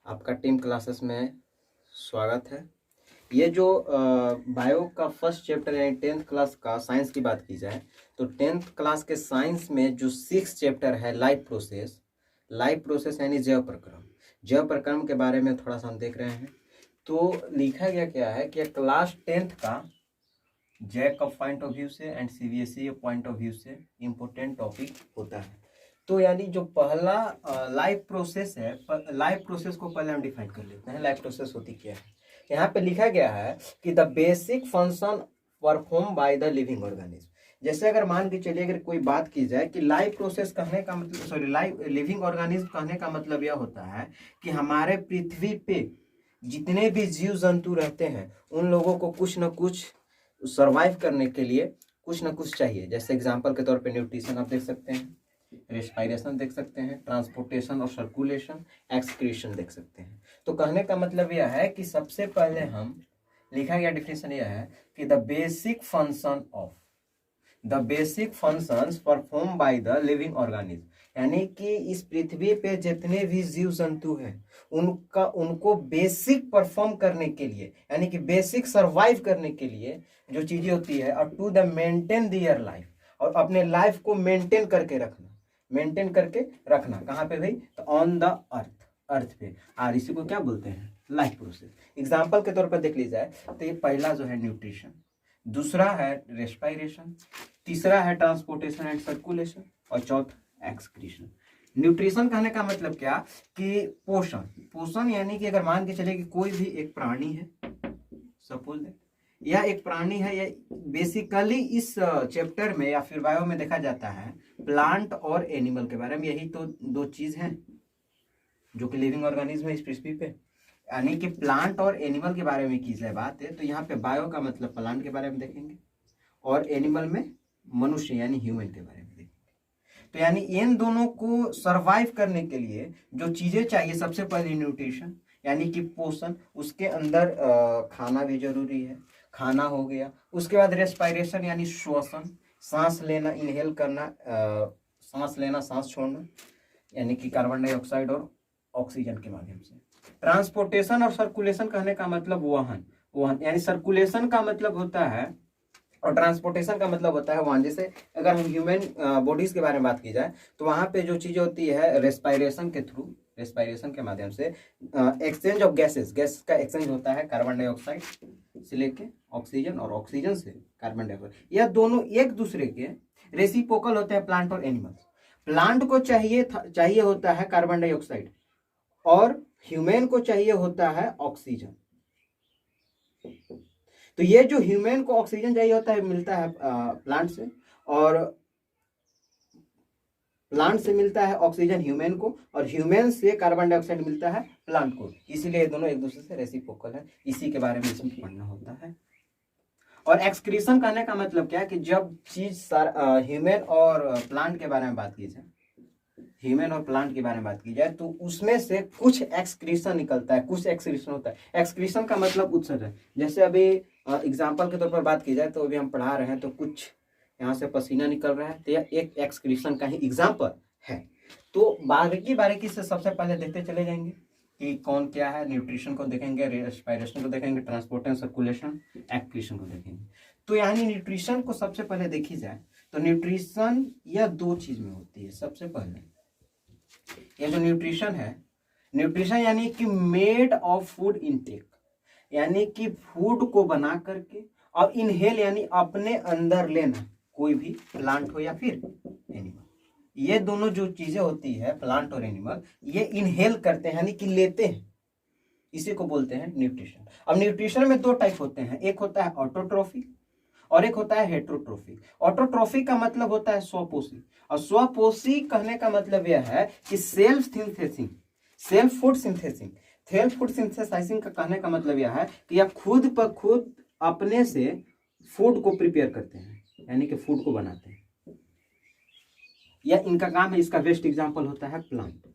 आपका team classes में स्वागत है। ये जो बायो का फर्स्ट चैप्टर यानी 10th क्लास का साइंस की बात की जाए तो 10th क्लास के साइंस में जो 6th चैप्टर है लाइफ प्रोसेस यानी जैव प्रक्रम के बारे में थोड़ा सा हम देख रहे हैं। तो लिखा गया क्या है कि क्लास 10th का जैक का पॉइंट ऑफ व्यू से and CBSE point of view से इम्पोर्टेंट टॉपिक होता है। तो यानी जो पहला लाइफ प्रोसेस है, लाइफ प्रोसेस को पहले हम डिफाइन कर लेते हैं। लाइफ प्रोसेस होती क्या है? यहाँ पे लिखा गया है कि the basic function perform by the living organism. जैसे अगर मान के चलिए अगर कोई बात की जाए कि लाइफ प्रोसेस कहने का मतलब लाइफ लिविंग ऑर्गेनिज्म कहने का मतलब यह होता है कि हमारे पृथ्वी पे जितने भी जीव जंतु रहते हैं उन लोगों को कुछ न कुछ सर्वाइव करने के लिए कुछ ना कुछ चाहिए। जैसे एग्जांपल के तौर पे न्यूट्रिशन आप देख सकते हैं, रेस्पिरेशन देख सकते हैं, ट्रांसपोर्टेशन और सर्कुलेशन, एक्सक्रीशन देख सकते हैं। तो कहने का मतलब यह है कि सबसे पहले हम लिखा गया डिफिनेशन यह है कि the basic functions perform by the living organism, यानी कि इस पृथ्वी पे जितने भी जीव जंतु हैं उनको बेसिक परफॉर्म करने के लिए यानी कि बेसिक सरवाइव करने के लिए जो चीजें होती है और to the maintain their life, और अपने लाइफ को मेंटेन करके रखना कहाँ पे भाई? तो ऑन द अर्थ पे। और इसी को क्या बोलते हैं? Life process. एग्जाम्पल के तौर पर देख ली जाए तो ये पहला जो है न्यूट्रिशन, दूसरा है रेस्पिरेशन, तीसरा है ट्रांसपोर्टेशन एंड सर्कुलेशन और चौथा एक्सक्रीशन। न्यूट्रिशन कहने का मतलब क्या कि पोषण यानी कि अगर मान के चले कि कोई भी एक प्राणी है, सपोज यह एक प्राणी है, यह बेसिकली इस चैप्टर में या फिर बायो में देखा जाता है प्लांट और एनिमल के बारे में। यही तो दो चीज हैं जो कि लिविंग ऑर्गेनिज्म है इस पृथ्वी पे, यानी कि प्लांट और एनिमल के बारे में की जाए बात है तो यहाँ पे बायो का मतलब प्लांट के बारे में देखेंगे और एनिमल में मनुष्य यानी ह्यूमन के बारे में देखेंगे। तो यानी इन दोनों को सरवाइव करने के लिए जो चीजें चाहिए, सबसे पहले न्यूट्रिशन यानी कि पोषण, उसके अंदर खाना भी जरूरी है, खाना हो गया। उसके बाद रेस्पिरेशन यानी श्वसन, सांस लेना, इनहेल करना, सांस लेना सांस छोड़ना यानी कि कार्बन डाइऑक्साइड और ऑक्सीजन के माध्यम से। ट्रांसपोर्टेशन और सर्कुलेशन कहने का मतलब वाहन यानी सर्कुलेशन का मतलब होता है और ट्रांसपोर्टेशन का मतलब होता है वाहन। जैसे अगर हम ह्यूमन बॉडीज के बारे में बात की जाए तो वहां पे जो चीजें होती है रेस्पिरेशन के माध्यम से एक्सचेंज ऑफ गैस का एक्सचेंज होता है, कार्बन डाइऑक्साइड से लेके ऑक्सीजन और ऑक्सीजन से कार्बन डाइऑक्साइड। यह दोनों एक दूसरे के रेसिप्रोकल होते हैं, प्लांट और एनिमल्स। प्लांट को चाहिए होता है कार्बन डाइऑक्साइड और ह्यूमन को चाहिए होता है ऑक्सीजन। तो ये जो ह्यूमन को ऑक्सीजन चाहिए होता है मिलता है प्लांट से, और प्लांट से मिलता है ऑक्सीजन ह्यूमन को, और ह्यूमन से कार्बन डाइऑक्साइड मिलता है प्लांट को। इसीलिए दोनों एक दूसरे से रेसिप्रोकल है। इसी के बारे में इसमें पढ़ना होता है। और एक्सक्रीशन कहने का मतलब क्या है कि जब चीज ह्यूमन और प्लांट के बारे में बात की जाए तो उसमें से कुछ एक्सक्रीशन निकलता है, कुछ एक्सक्रीशन होता है। एक्सक्रीशन का मतलब उत्सर्जन। जैसे अभी एग्जांपल के तौर पर बात की जाए तो अभी हम पढ़ा रहे हैं तो कुछ यहाँ से पसीना निकल रहा है, तो यह एक एक्सक्रीशन का ही एग्जांपल है। तो बारीकी से सबसे पहले देखते चले जाएंगे कि कौन क्या है। न्यूट्रिशन को देखेंगे, रेस्पिरेशन को देखेंगे, ट्रांसपोर्टेशन, सर्कुलेशन, एक्सक्रीशन को देखेंगे। तो यानी न्यूट्रिशन को सबसे पहले देखी जाए तो न्यूट्रिशन यह दो चीज में होती है। सबसे पहले ये जो न्यूट्रिशन यानी कि मेड ऑफ फूड इनटेक, यानी कि फूड को बना करके, और इनहेल यानी अपने अंदर लेना, कोई भी प्लांट हो या फिर एनिमल। ये दोनों जो चीजें होती है प्लांट और एनिमल, ये इनहेल करते हैं यानी कि लेते हैं, इसी को बोलते हैं न्यूट्रिशन। अब न्यूट्रिशन में दो टाइप होते हैं, एक होता है ऑटोट्रोफिक और एक होता है हेट्रोट्रोफिक। ऑटोट्रोफिक का मतलब होता है स्वपोषी, और स्वपोषी कहने का मतलब यह है कि सेल्फ फूड सिंथेसाइजिंग का कहने का मतलब यह है कि यह खुद ब खुद अपने से फूड को प्रिपेयर करते हैं, यानी कि फूड को बनाते हैं। यह इनका काम है। इसका बेस्ट एग्जांपल होता है प्लांट।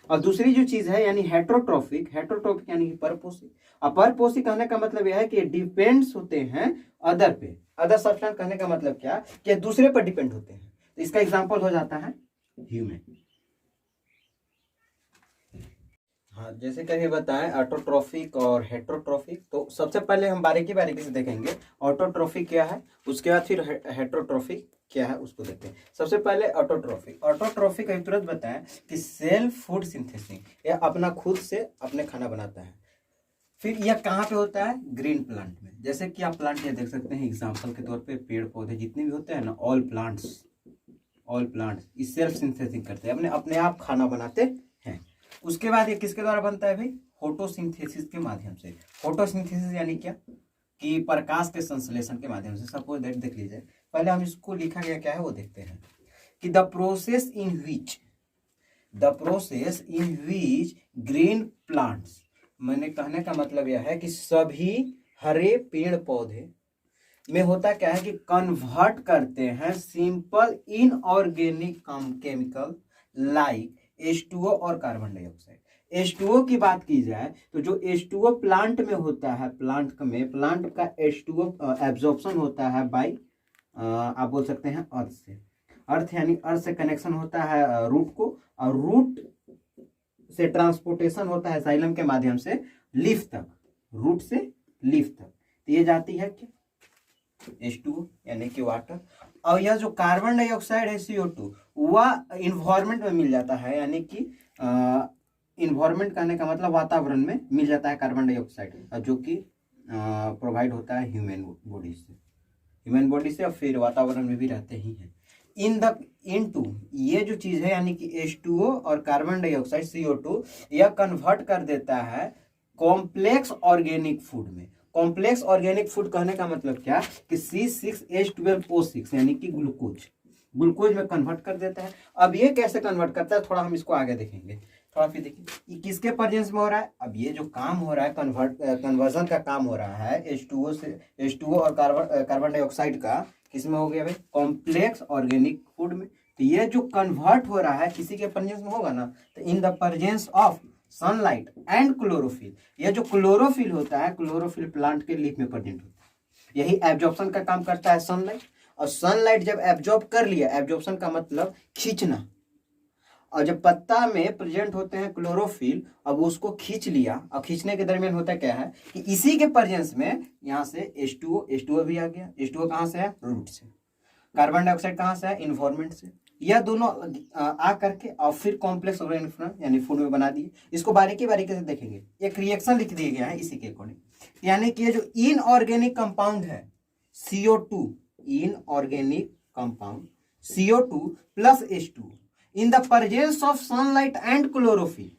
और दूसरी जो चीज है यानी हेट्रोट्रोफिक यानी कि परपोषी। और परपोषी कहने का मतलब यह है कि डिपेंड्स होते हैं अदर पे। अदर सब्सटेंस कहने का मतलब क्या कि दूसरे पर डिपेंड होते हैं। तो इसका एग्जांपल हो जाता है ह्यूमन। जैसे कि अभी बताएं ऑटोट्रॉफिक और हेट्रोट्रॉफिक, तो सबसे पहले हम बारीकी बारीकी से देखेंगे ऑटोट्रॉफिक क्या है, उसके बाद फिर हेट्रोट्रॉफिक क्या है उसको देखते हैं। सबसे पहले ऑटोट्रॉफिक। ऑटोट्रॉफिक अभी तुरंत बताएं कि सेल्फ फूड सिंथेसिस, यह अपना खुद से अपने खाना बनाता है। फिर यह कहाँ पे होता है, ग्रीन प्लांट में। जैसे कि आप प्लांट ये देख सकते हैं एग्जाम्पल के तौर पे, पेड़ पौधे जितने भी होते हैं ना, ऑल प्लांट्स इस सेल्फ सिंथेसिस करते हैं, अपने अपने आप खाना बनाते हैं। उसके बाद ये किसके द्वारा बनता है भाई, फोटोसिंथेसिस के माध्यम से। फोटोसिंथेसिस यानी क्या, कि प्रकाश के संश्लेषण के माध्यम से। सपोज दैट देख लीजिए, पहले हम इसको लिखा गया क्या है वो देखते हैं कि the process in which green plants, मैंने कहने का मतलब यह है कि सभी हरे पेड़ पौधे में होता क्या है कि कन्वर्ट करते हैं simple inorganic chemical like H2O और कार्बन डाइऑक्साइड। H2O की बात की जाए तो जो H2O प्लांट में होता है, प्लांट का H2O एब्जॉर्प्शन होता है बाई, आप बोल सकते हैं अर्थ से। अर्थ यानी अर्थ से कनेक्शन होता है रूट को, और रूट से ट्रांसपोर्टेशन होता है जाइलम के माध्यम से लीफ तक, रूट से लीफ तक। तो ये जाती है क्या, H2O यानी कि वाटर। और यह जो कार्बन डाइऑक्साइड है CO2, वह इन्वायरमेंट में मिल जाता है, यानी कि इन्वायरमेंट कहने का मतलब वातावरण में मिल जाता है कार्बन डाइऑक्साइड, जो कि प्रोवाइड होता है ह्यूमन बॉडी से और फिर वातावरण में भी रहते ही हैं। इनटू ये जो चीज है यानी कि H2O और कार्बन डाइऑक्साइड CO2, यह कन्वर्ट कर देता है कॉम्प्लेक्स ऑर्गेनिक फूड में। कॉम्प्लेक्स ऑर्गेनिक फूड कहने का मतलब क्या कि C6H12O6 यानी कि ग्लूकोज में कन्वर्ट कर देता है। अब ये कैसे कन्वर्ट करता है, थोड़ा हम इसको आगे देखेंगे। थोड़ा फिर देखिए ये किसके प्रेजेंस में हो रहा है। अब ये जो काम हो रहा है कन्वर्जन का काम हो रहा है H2O और कार्बन डाइऑक्साइड का, किसमें हो गया भाई, कॉम्प्लेक्स ऑर्गेनिक फूड में। तो ये जो कन्वर्ट हो रहा है किसी के प्रेजेंस में होगा ना, तो in the presence of sunlight and chlorophyll. यह जो क्लोरोफिल होता है, क्लोरोफिल प्लांट के लीफ में प्रेजेंट होता है, यही एब्जॉर्प्शन का काम करता है सनलाइट। और सनलाइट जब एब्जॉर्ब कर लिया, एब्जॉर्प्शन का मतलब खींचना, और जब पत्ता में प्रेजेंट होते हैं क्लोरोफिल, अब उसको खींच लिया, और खींचने के दरमियान होता क्या है कि इसी के प्रेजेंस में यहाँ से H2O भी आ गया। H2O कहाँ से है, रूट से। कार्बन डाइऑक्साइड कहाँ से है, इन्वायरमेंट से। यह दोनों आ करके और फिर कॉम्प्लेक्स ऑर्गेनिक यानी फूड में बना दिए। इसको बारीकी से देखेंगे, एक रिएक्शन लिख दिया गया है इसी के अकॉर्डिंग। यानी कि ये जो इनऑर्गेनिक कंपाउंड है CO2, inorganic compound CO2 plus H2 in the presence of sunlight and chlorophyll,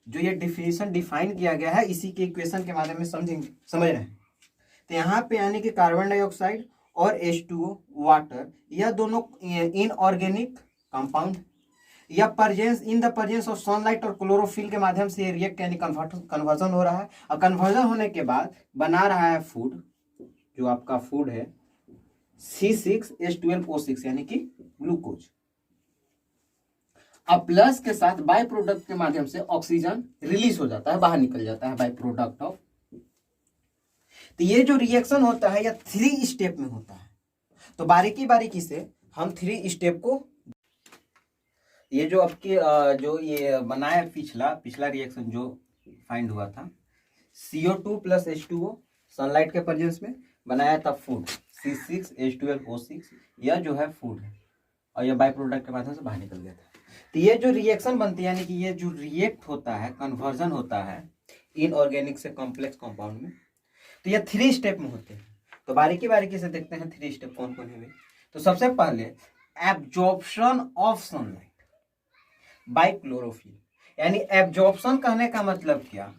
जो ये डिफिनेशन डिफाइन किया गया है इसी के इक्वेशन के माध्यम में समझ रहे हैं। तो यहाँ पे यानी कि कार्बन डाइऑक्साइड और H2O वाटर, यह दोनों इनऑर्गेनिक कंपाउंड, या in the presence of sunlight और क्लोरोफिल के माध्यम से रिएक्ट यानी कन्वर्जन हो रहा है। और कन्वर्जन होने के बाद बना रहा है फूड, जो आपका फूड है C6H12O6 यानी कि ग्लूकोज। अब प्लस के साथ बाय प्रोडक्ट के माध्यम से ऑक्सीजन रिलीज हो जाता है, बाहर निकल जाता है बाय प्रोडक्ट ऑफ। तो ये जो रिएक्शन होता है यह 3 स्टेप में होता है। तो बारीकी से हम 3 स्टेप को, ये जो आपके जो ये बनाया पिछला रिएक्शन जो फाइंड हुआ था, CO2 प्लस H2O सनलाइट के प्रेजेंस में बनाया था फूड C6H12O6, यह जो है फूड है, और यह बाय प्रोडक्ट के माध्यम से बाहर निकल गया था। तो ये जो रिएक्शन बनती है, यानी कि ये जो रिएक्ट होता है, कन्वर्जन होता है इनऑर्गेनिक से कॉम्प्लेक्स कंपाउंड में, तो ये 3 स्टेप में होते हैं। तो बारीकी से देखते हैं 3 स्टेप कौन कौन है। तो सबसे पहले absorption of sunlight bye chlorophyll, यानी एब्जॉर्प्शन कहने का मतलब क्या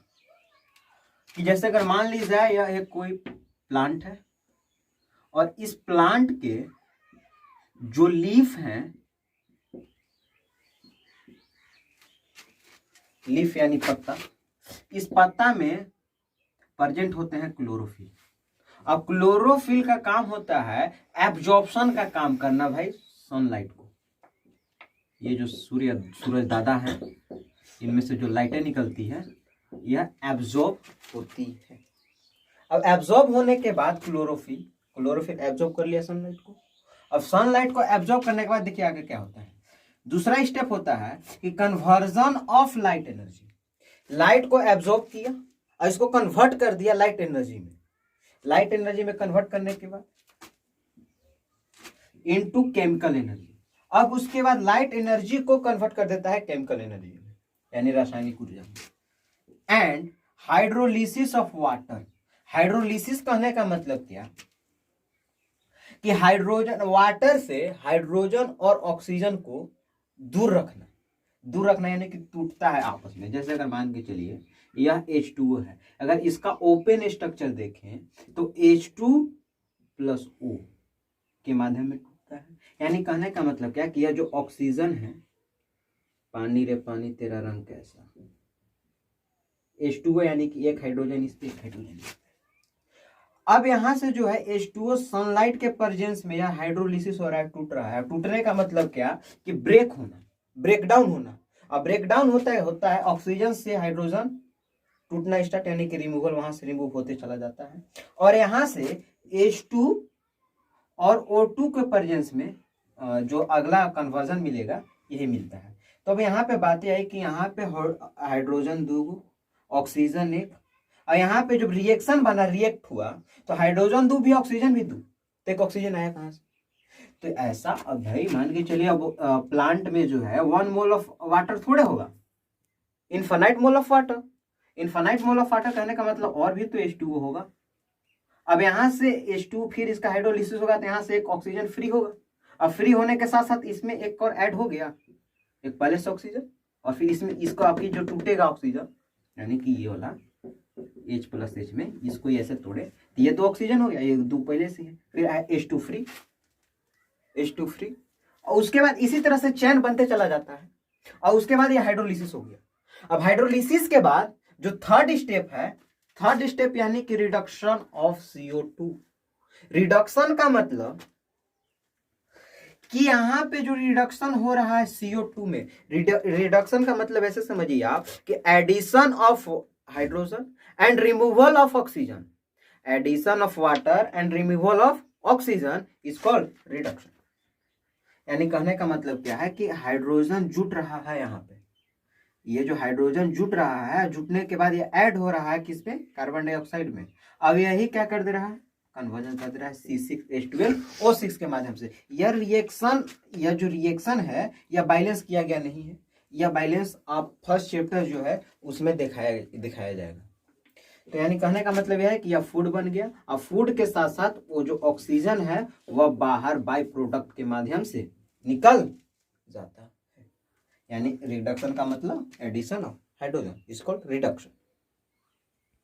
कि जैसे अगर मान ली जाए यह एक कोई प्लांट है, और इस प्लांट के जो लीफ हैं, लीफ यानी पत्ता, इस पत्ता में प्रेजेंट होते हैं क्लोरोफिल। अब क्लोरोफिल का काम होता है एब्जॉर्प्शन का काम करना भाई सनलाइट को। ये जो सूरज दादा है, इनमें से जो लाइटें निकलती है यह एब्जॉर्ब होती है। अब एब्जॉर्ब होने के बाद क्लोरोफिल एब्जॉर्ब कर लिया सनलाइट को। अब सनलाइट को एब्जॉर्ब करने के बाद देखिए आगे क्या होता है। दूसरा स्टेप होता है कि conversion of light energy, light को एब्जॉर्ब किया और इसको कन्वर्ट कर दिया लाइट एनर्जी में। लाइट एनर्जी में कन्वर्ट करने के बाद इनटू केमिकल एनर्जी। अब उसके बाद लाइट एनर्जी को कन्वर्ट कर देता है केमिकल एनर्जी में, यानी रासायनिक ऊर्जा में। And hydrolysis of water. Hydrolysis कहने का मतलब क्या कि हाइड्रोजन, वाटर से हाइड्रोजन और ऑक्सीजन को दूर रखना। दूर रखना यानी कि टूटता है आपस में। जैसे अगर मान के चलिए यह H2O है, अगर इसका ओपन स्ट्रक्चर देखें तो H2+O के माध्यम में टूटता है। यानी कहने का मतलब क्या कि यह जो ऑक्सीजन है, पानी रे पानी तेरा रंग कैसा, H2O यानी कि एक हाइड्रोजन इस पे, एक हाइड्रोजन इस पे। अब यहां से जो है H2O सनलाइट के प्रेजेंस में यह हाइड्रोलिसिस हो रहा है, टूट रहा है। टूटने का मतलब क्या कि ब्रेक होना, ब्रेकडाउन होना। अब ब्रेकडाउन होता है ऑक्सीजन से हाइड्रोजन टूटना स्टार्ट, यानी कि रिमूवल, वहां से रिमूव होते चला जाता है। और यहां से H2 और O2 के प्रेजेंस में जो अगला कन्वर्जन मिलेगा यही मिलता है। तो अब यहाँ पे बातें आई कि यहाँ पे हाइड्रोजन 2, ऑक्सीजन 1, और यहाँ पे जब रिएक्शन बना, रिएक्ट हुआ तो हाइड्रोजन 2 भी ऑक्सीजन भी 2, तो एक ऑक्सीजन आया कहाँ से? तो ऐसा। अब भाई मान के चलिए अब प्लांट में जो है 1 मोल ऑफ वाटर थोड़े होगा, infinite mole of water. Infinite mole of water कहने का मतलब और भी तो H2O होगा। अब यहां से H2 फिर इसका हाइड्रोलिसिस होगा तो यहां से एक ऑक्सीजन फ्री होगा। अब फ्री होने के साथ साथ इसमें एक और ऐड हो गया, एक पहले से ऑक्सीजन, और फिर इसमें इसको आपकी जो टूटेगा ऑक्सीजन, यानी कि ये वाला H+H में इसको ऐसे तोड़े तो ये तो ऑक्सीजन हो गया, ये 2 पहले से है, फिर H2 फ्री, H2 फ्री। और उसके बाद इसी तरह से चैन बनते चला जाता है, और उसके बाद ये हाइड्रोलिसिस हो गया। अब हाइड्रोलिसिस के बाद जो थर्ड स्टेप है, थर्ड स्टेप यानी कि रिडक्शन ऑफ CO2। रिडक्शन का मतलब कि यहां पे जो रिडक्शन हो रहा है CO2 में, रिडक्शन का मतलब ऐसे समझिए आप कि addition of hydrogen and removal of oxygen, addition of water and removal of oxygen is called reduction. यानी कहने का मतलब क्या है कि हाइड्रोजन जुट रहा है यहाँ पे, ये जो हाइड्रोजन जुट रहा है, जुटने के बाद ये ऐड हो रहा है किसमें? कार्बन डाइऑक्साइड में। अब यही क्या कर दे रहा है? कन्वर्जन कर दे रहा है C6H12O6 के माध्यम से। यह जो रिएक्शन है यह बैलेंस किया गया नहीं है। यह बैलेंस आप फर्स्ट चैप्टर जो है उसमें दिखाया जाएगा। तो यानी कहने का मतलब यह है कि यह फूड बन गया, और फूड के साथ साथ वो जो ऑक्सीजन है वह बाहर बाय प्रोडक्ट के माध्यम से निकल जाता है। यानी रिडक्शन का मतलब addition of hydrogen is called reduction.